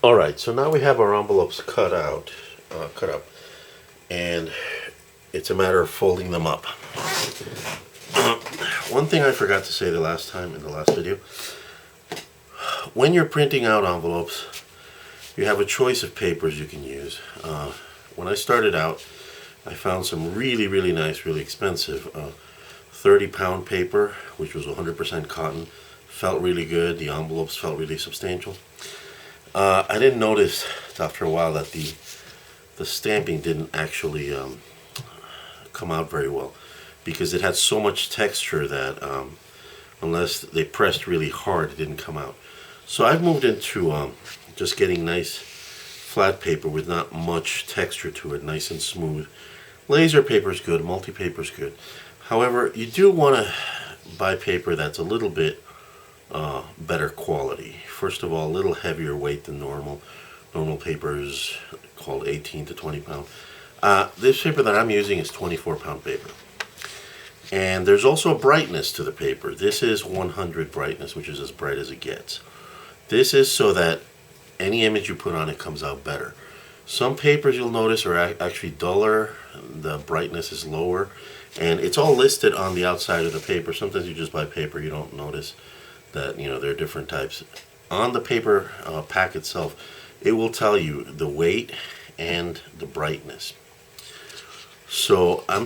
Alright, so now we have our envelopes cut up, and it's a matter of folding them up. One thing I forgot to say the last time in the last video, when you're printing out envelopes, you have a choice of papers you can use. When I started out, I found some really nice, really expensive 30-pound paper, which was 100% cotton. Felt really good. The envelopes felt really substantial. I didn't notice after a while that the stamping didn't actually come out very well, because it had so much texture that unless they pressed really hard, it didn't come out. So I've moved into just getting nice flat paper with not much texture to it, nice and smooth. Laser paper is good, multi-paper is good. However, you do want to buy paper that's a little bit better quality. First of all, a little heavier weight than normal. Normal paper is called 18 to 20 pound. This paper that I'm using is 24-pound paper. And there's also a brightness to the paper. This is 100 brightness, which is as bright as it gets. This is so that any image you put on it comes out better. Some papers you'll notice are actually duller, the brightness is lower, and it's all listed on the outside of the paper. Sometimes you just buy paper, you don't notice that, you know, there are different types. On the paper pack itself, it will tell you the weight and the brightness. So I'm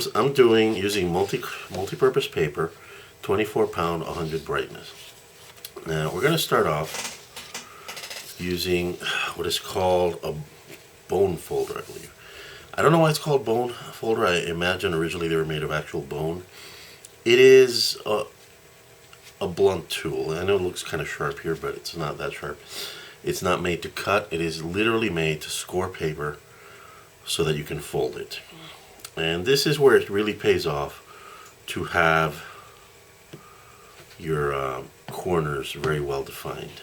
using multi-purpose paper, 24-pound, 100 brightness. Now we're going to start off using what is called a bone folder, I believe. I don't know why it's called bone folder. I imagine originally they were made of actual bone. It is a blunt tool. I know it looks kind of sharp here, but it's not that sharp. It's not made to cut. It is literally made to score paper so that you can fold it. And this is where it really pays off to have your corners very well defined.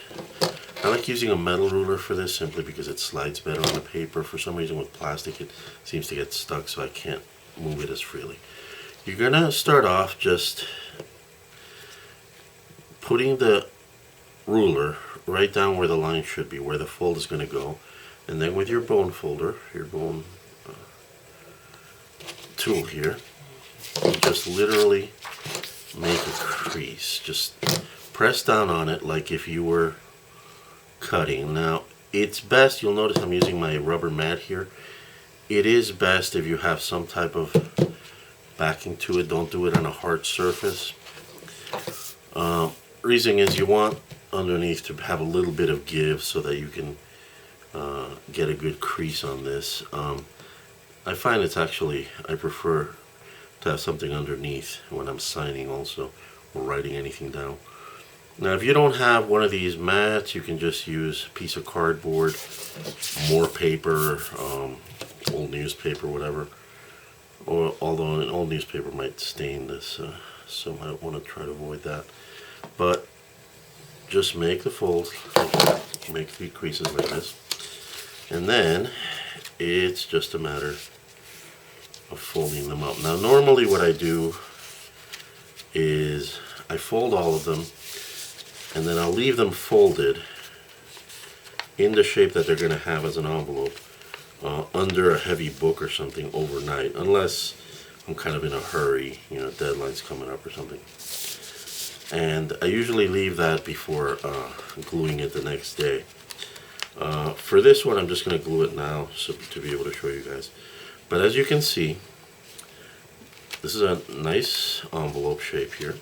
I like using a metal ruler for this simply because it slides better on the paper. For some reason with plastic it seems to get stuck, so I can't move it as freely. You're going to start off just putting the ruler right down where the line should be, where the fold is going to go. And then with your bone folder, your bone tool here, you just literally make a crease. Just press down on it like if you were cutting. Now it's best, you'll notice I'm using my rubber mat here. It is best if you have some type of backing to it. Don't do it on a hard surface. Reason is you want underneath to have a little bit of give so that you can get a good crease on this. I find it's actually, I prefer to have something underneath when I'm signing also, or writing anything down. Now if you don't have one of these mats, you can just use a piece of cardboard, more paper, old newspaper, whatever. Or although an old newspaper might stain this, so I don't want to try to avoid that. But just make the folds like that, make 3 creases like this, and then it's just a matter of folding them up. Now normally what I do is I fold all of them and then I'll leave them folded in the shape that they're going to have as an envelope under a heavy book or something overnight, unless I'm kind of in a hurry, you know, deadline's coming up or something. And I usually leave that before gluing it the next day. For this one I'm just going to glue it now so to be able to show you guys. But as you can see, this is a nice envelope shape here,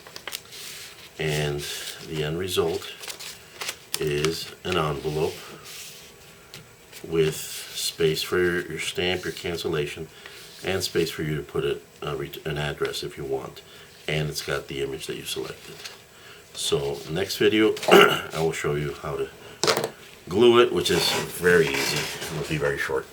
and the end result is an envelope with space for your stamp, your cancellation, and space for you to put an address if you want. And it's got the image that you selected. So next video I will show you how to glue it, which is very easy. It will be very short.